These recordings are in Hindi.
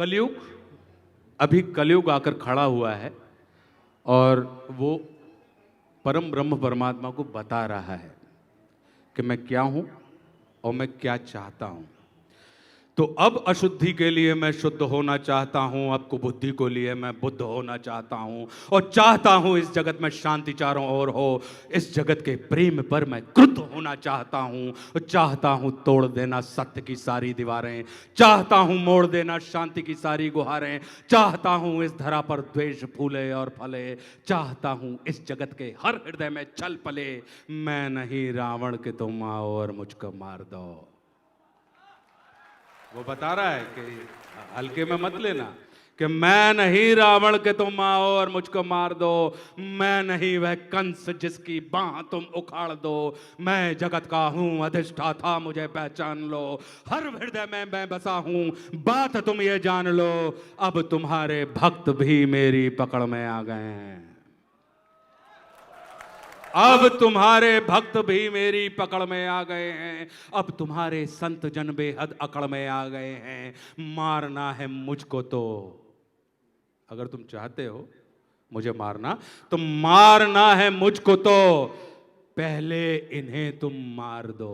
कलयुग, अभी कलयुग आकर खड़ा हुआ है और वो परम ब्रह्म परमात्मा को बता रहा है कि मैं क्या हूं और मैं क्या चाहता हूं। तो अब अशुद्धि के लिए मैं शुद्ध होना चाहता हूं, अब कुबुद्धि को लिए मैं बुद्ध होना चाहता हूं और चाहता हूं इस जगत में शांति चारों ओर हो। इस जगत के प्रेम पर मैं क्रुद्ध होना चाहता हूं और चाहता हूं तोड़ देना सत्य की सारी दीवारें, चाहता हूं मोड़ देना शांति की सारी गुहारें, चाहता हूं इस धरा पर द्वेष फूले और फले, चाहता हूं इस जगत के हर हृदय में छल पले। मैं नहीं रावण के तुम आओ और मुझको मार दो। वो बता रहा है कि हल्के में मत लेना कि मैं नहीं रावण के तुम आओ और मुझको मार दो, मैं नहीं वह कंस जिसकी बाह तुम उखाड़ दो, मैं जगत का हूं अधिष्ठाता मुझे पहचान लो, हर हृदय में मैं बसा हूं बात तुम ये जान लो, अब तुम्हारे भक्त भी मेरी पकड़ में आ गए हैं, अब तुम्हारे भक्त भी मेरी पकड़ में आ गए हैं, अब तुम्हारे संत जन बेहद अकड़ में आ गए हैं। मारना है मुझको तो, अगर तुम चाहते हो मुझे मारना तो मारना है मुझको तो पहले इन्हें तुम मार दो,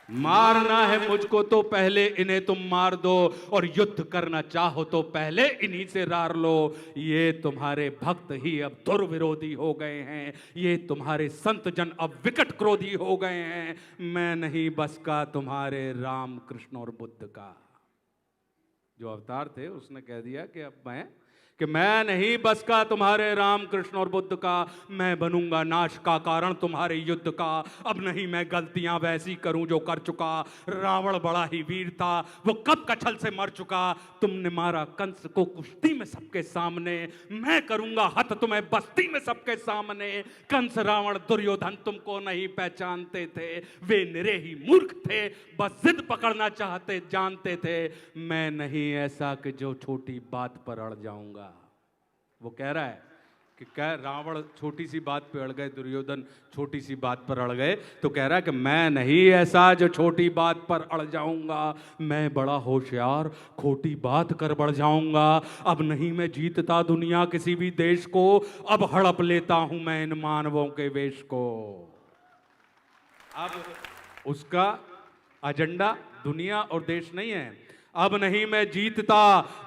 मारना है मुझको तो पहले इन्हें तुम मार दो, और युद्ध करना चाहो तो पहले इन्हीं से रार लो। ये तुम्हारे भक्त ही अब दुर्विरोधी हो गए हैं, ये तुम्हारे संत जन अब विकट क्रोधी हो गए हैं। मैं नहीं बस का तुम्हारे राम कृष्ण और बुद्ध का। जो अवतार थे उसने कह दिया कि मैं नहीं बस का तुम्हारे राम कृष्ण और बुद्ध का, मैं बनूंगा नाश का कारण तुम्हारे युद्ध का। अब नहीं मैं गलतियां वैसी करूं जो कर चुका, रावण बड़ा ही वीर था वो कब कछल से मर चुका, तुमने मारा कंस को कुश्ती में सबके सामने, मैं करूंगा हत तुम्हें बस्ती में सबके सामने। कंस रावण दुर्योधन तुमको नहीं पहचानते थे, वे निरे ही मूर्ख थे, बस जिद पकड़ना चाहते जानते थे। मैं नहीं ऐसा कि जो छोटी बात पर अड़ जाऊंगा। वो कह रहा है कि क्या रावण छोटी सी बात पे अड़ गए, दुर्योधन छोटी सी बात पर अड़ गए, तो कह रहा है कि मैं नहीं ऐसा जो छोटी बात पर अड़ जाऊंगा, मैं बड़ा होशियार खोटी बात कर बढ़ जाऊंगा। अब नहीं मैं जीतता दुनिया किसी भी देश को, अब हड़प लेता हूं मैं इन मानवों के वेश को। अब उसका एजेंडा दुनिया और देश नहीं है, अब नहीं मैं जीतता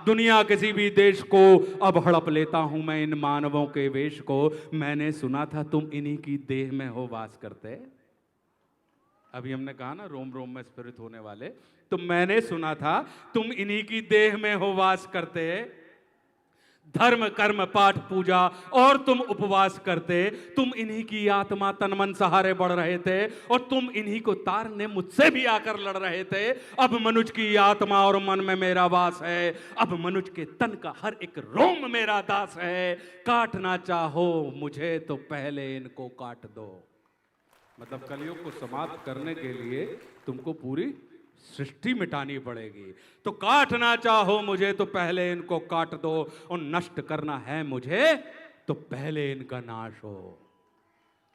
दुनिया किसी भी देश को, अब हड़प लेता हूं मैं इन मानवों के वेश को। मैंने सुना था तुम इन्हीं की देह में हो वास करते, अभी हमने कहा ना रोम रोम में स्पिरिट होने वाले, तो मैंने सुना था तुम इन्हीं की देह में हो वास करते, धर्म कर्म पाठ पूजा और तुम उपवास करते, तुम इन्हीं की आत्मा तन मन सहारे बढ़ रहे थे और तुम इन्हीं को तारने मुझसे भी आकर लड़ रहे थे। अब मनुष्य की आत्मा और मन में मेरा वास है, अब मनुष्य के तन का हर एक रोम मेरा दास है, काटना चाहो मुझे तो पहले इनको काट दो। मतलब कलयुग को समाप्त करने के लिए तुमको पूरी सृष्टि मिटानी पड़ेगी, तो काटना चाहो मुझे तो पहले इनको काट दो, और नष्ट करना है मुझे तो पहले इनका नाश हो।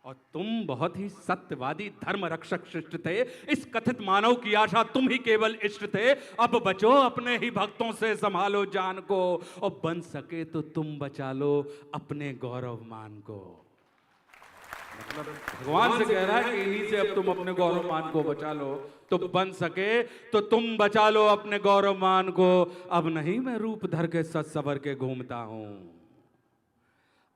और तुम बहुत ही सत्यवादी धर्म रक्षक शिष्ट थे, इस कथित मानव की आशा तुम ही केवल इष्ट थे। अब बचो अपने ही भक्तों से संभालो जान को, और बन सके तो तुम बचा लो अपने गौरव मान को। मतलब भगवान से कह रहा है कि इन्हीं से अब तुम अपने गौरव मान को बचा लो, तो बन सके तो तुम बचा लो अपने गौरव मान को। अब नहीं मैं रूप धर के सज सवर के घूमता हूं,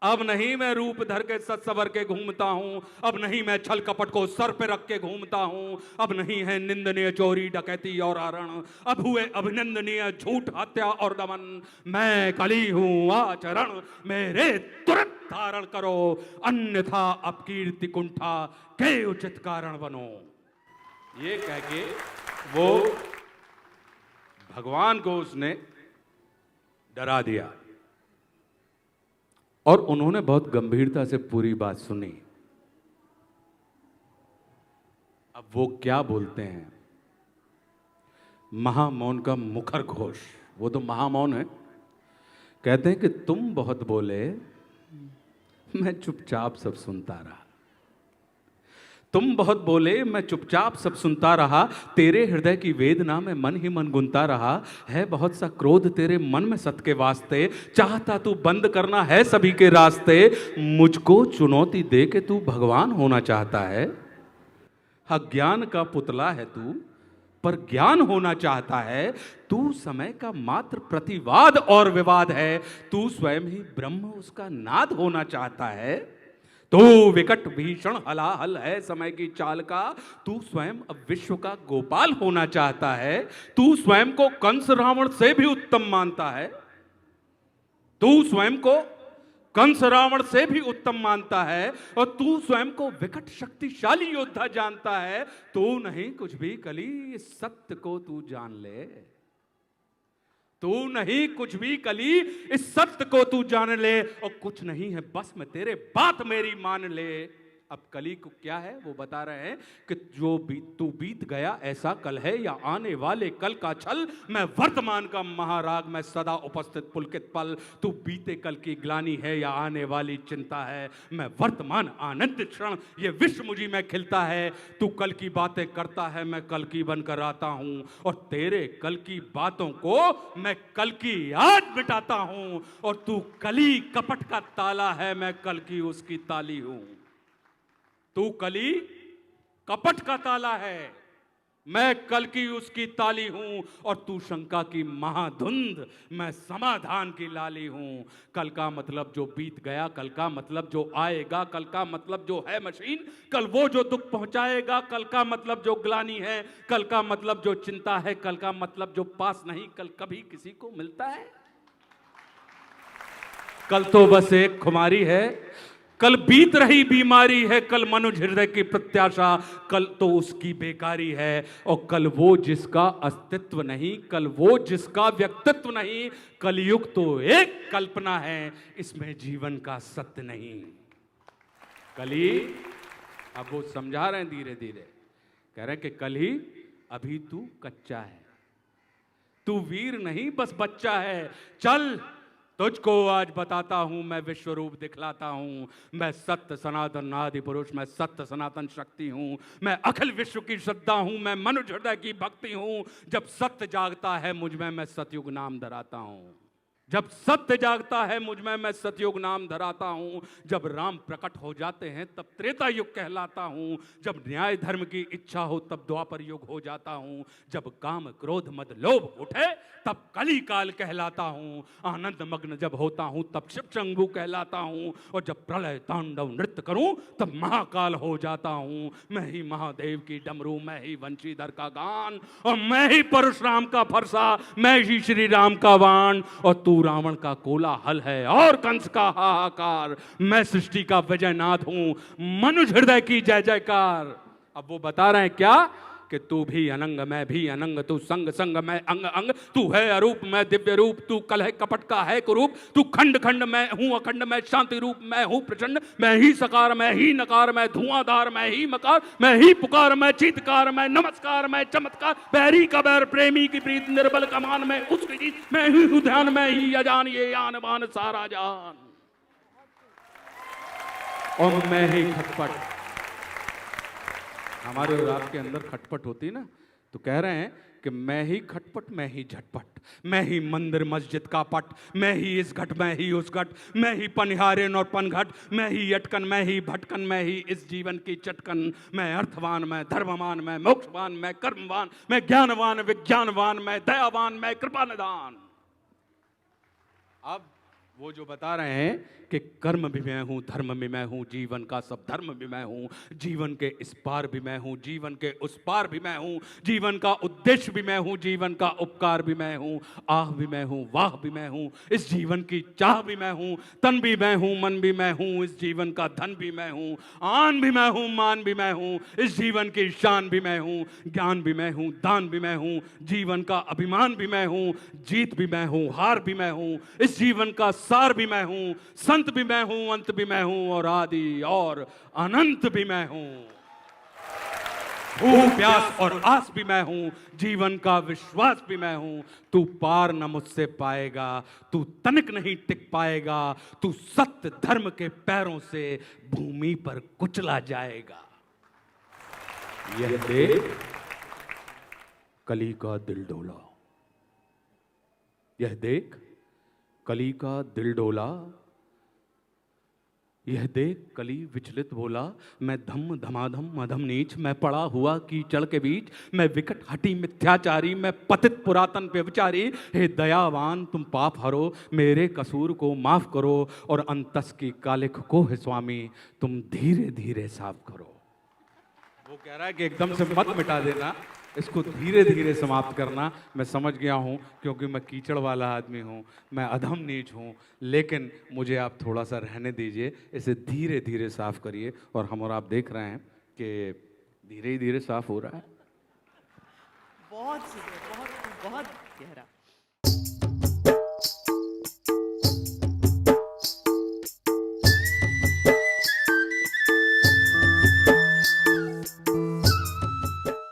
अब नहीं मैं रूप धर के सज सवर के घूमता हूं, अब नहीं मैं छल कपट को सर पे रख के घूमता हूं, अब नहीं है निंदनीय चोरी डकैती और हरण, अब हुए अभिनंदनीय झूठ हत्या और दमन। मैं कली हूं आचरण मेरे तुरंत धारण करो, अन्यथा अपकीर्ति कुंठा के उचित कारण बनो। ये कह के वो भगवान को उसने डरा दिया, और उन्होंने बहुत गंभीरता से पूरी बात सुनी। अब वो क्या बोलते हैं, महामौन का मुखर घोष, वो तो महामौन है। कहते हैं कि तुम बहुत बोले, मैं चुपचाप सब सुनता रहा, तुम बहुत बोले, मैं चुपचाप सब सुनता रहा। तेरे हृदय की वेदना में मन ही मन गुनता रहा। है बहुत सा क्रोध तेरे मन में सत के वास्ते, चाहता तू बंद करना है सभी के रास्ते। मुझको चुनौती दे के तू भगवान होना चाहता है। अज्ञान का पुतला है तू, पर ज्ञान होना चाहता है। तू समय का मात्र प्रतिवाद और विवाद है। तू स्वयं ही ब्रह्म उसका नाद होना चाहता है। तू विकट भीषण हलाहल है समय की चाल का। तू स्वयं अब विश्व का गोपाल होना चाहता है। तू स्वयं को कंस रावण से भी उत्तम मानता है। तू स्वयं को कंस रावण से भी उत्तम मानता है और तू स्वयं को विकट शक्तिशाली योद्धा जानता है। तू नहीं कुछ भी कली, इस सत्य को तू जान ले। तू नहीं कुछ भी कली, इस सत्य को तू जान ले। और कुछ नहीं है बस में तेरे बात मेरी मान ले। अब कली को क्या है वो बता रहे हैं कि जो तू बीत गया ऐसा कल है या आने वाले कल का छल। मैं वर्तमान का महाराग, मैं सदा उपस्थित पुलकित पल। तू बीते कल की ग्लानी है या आने वाली चिंता है। मैं वर्तमान आनंद क्षण, ये विश्व मुझी में खिलता है। तू कल की बातें करता है, मैं कल की बनकर आता हूं। और तेरे कल की बातों को मैं कल की याद मिटाता हूं। और तू कली कपट का ताला है, मैं कल की उसकी ताली हूं। तू कली कपट का ताला है, मैं कल की उसकी ताली हूं। और तू शंका की महाधुंध, मैं समाधान की लाली हूं। कल का मतलब जो बीत गया, कल का मतलब जो आएगा, कल का मतलब जो है मशीन, कल वो जो दुख पहुंचाएगा, कल का मतलब जो ग्लानी है, कल का मतलब जो चिंता है, कल का मतलब जो पास नहीं कल कभी किसी को मिलता है। कल तो बस एक खुमारी है, कल बीत रही बीमारी है, कल मनुष्य हृदय की प्रत्याशा, कल तो उसकी बेकारी है। और कल वो जिसका अस्तित्व नहीं, कल वो जिसका व्यक्तित्व नहीं। कलयुग तो एक कल्पना है, इसमें जीवन का सत्य नहीं। कली अब वो समझा रहे हैं धीरे धीरे, कह रहे हैं कि कल ही अभी तू कच्चा है, तू वीर नहीं बस बच्चा है। चल तुझको आज बताता हूं, मैं विश्व रूप दिखलाता हूं। मैं सत्य सनातन आदि पुरुष, मैं सत्य सनातन शक्ति हूं। मैं अखिल विश्व की श्रद्धा हूं, मैं मनुष्य हृदय की भक्ति हूं। जब सत्य जागता है मुझ में, मैं सतयुग नाम धराता हूं। जब सत्य जागता है मुझ में, मैं सतयुग नाम धराता हूं। जब राम प्रकट हो जाते हैं तब त्रेता युग कहलाता हूं। जब न्याय धर्म की इच्छा हो तब द्वापर युग हो जाता हूं। जब काम क्रोध मद लोभ उठे तब कली काल कहलाता हूं। आनंद मग्न जब होता हूं तब शिव शंभु कहलाता हूं। और जब प्रलय तांडव नृत्य करूं तब महाकाल हो जाता हूं। मैं ही महादेव की डमरू, मैं ही वंशीधर का गान, और मैं ही परशुराम का फरसा, मैं ही श्री राम का वाण। और तू रावण का कोलाहल है और कंस का हाहाकार। मैं सृष्टि का विजयनाथ हूं, मनुष्य हृदय की जय जयकार। अब वो बता रहे हैं क्या कि तू भी अनंग मैं भी अनंग, तू संग संग मैं अंग अंग। तू है अरूप मैं दिव्य रूप, तू कल है कपट का है कुरूप। तू खंड खंड मैं हूं अखंड, मैं शांति रूप मैं हूं प्रचंड। मैं ही सकार मैं ही नकार, मैं धुआंधार मैं ही मकार। मैं ही पुकार मैं चीतकार, मैं नमस्कार मैं चमत्कार। बैरी का बैर प्रेमी की प्रीत, निर्बल कमान मैं उसकी जीत। मैं ही हूं ध्यान मैं ही अजान, ये आन बान सारा जान। और मैं ही खटपट, हमारे और आपके अंदर खटपट होती है ना, तो कह रहे हैं कि मैं ही खटपट मैं ही झटपट। मैं ही मंदिर मस्जिद का पट, मैं ही इस घट मैं ही उस घट। मैं ही पनिहारिन और पनघट, मैं ही अटकन मैं ही भटकन। मैं ही इस जीवन की चटकन। मैं अर्थवान मैं धर्मवान, मैं मोक्षवान मैं कर्मवान। मैं ज्ञानवान विज्ञानवान, मैं दयावान मैं कृपा निदान। अब वो जो बता रहे हैं कि कर्म भी मैं हूं, धर्म भी मैं हूं, जीवन का सब धर्म भी मैं हूं। जीवन के इस पार भी मैं हूं, जीवन के उस पार भी मैं हूं। जीवन का उद्देश्य भी मैं हूं, जीवन का उपकार भी मैं हूं। आह भी मैं हूं, वाह भी मैं हूं, इस जीवन की चाह भी मैं हूं। तन भी मैं हूं, मन भी मैं हूं, इस जीवन का धन भी मैं हूं। आन भी मैं हूं, मान भी मैं हूं, इस जीवन की शान भी मैं हूं। ज्ञान भी मैं हूं, दान भी मैं हूं, जीवन का अभिमान भी मैं हूं। जीत भी मैं हूं, हार भी मैं हूं, इस जीवन का सार भी मैं हूं। संत भी मैं हूं, अंत भी मैं हूं, और आदि और अनंत भी मैं हूं। भूख प्यास और आस भी मैं हूं, जीवन का विश्वास भी मैं हूं। तू पार न मुझसे पाएगा, तू तनिक नहीं टिक पाएगा। तू सत्य धर्म के पैरों से भूमि पर कुचला जाएगा। यह देख कली का दिल डोला, यह देख कली का दिल डोला, यह देख कली विचलित बोला, मैं धम धमाधम मधम नीच, मैं पड़ा हुआ कीचड़ के बीच, मैं विकट हटी मिथ्याचारी, मैं पतित पुरातन व्यभिचारी। हे दयावान तुम पाप हरो, मेरे कसूर को माफ करो, और अंतस की कालिख को है स्वामी तुम धीरे धीरे साफ करो। वो कह रहा है कि एकदम से मत मिटा देना, इसको धीरे धीरे समाप्त करना। मैं समझ गया हूँ क्योंकि मैं कीचड़ वाला आदमी हूँ, मैं अधम नीच हूँ, लेकिन मुझे आप थोड़ा सा रहने दीजिए, इसे धीरे धीरे साफ करिए। और आप देख रहे हैं कि धीरे ही धीरे साफ हो रहा है। बहुत सुंदर, बहुत बहुत गहरा।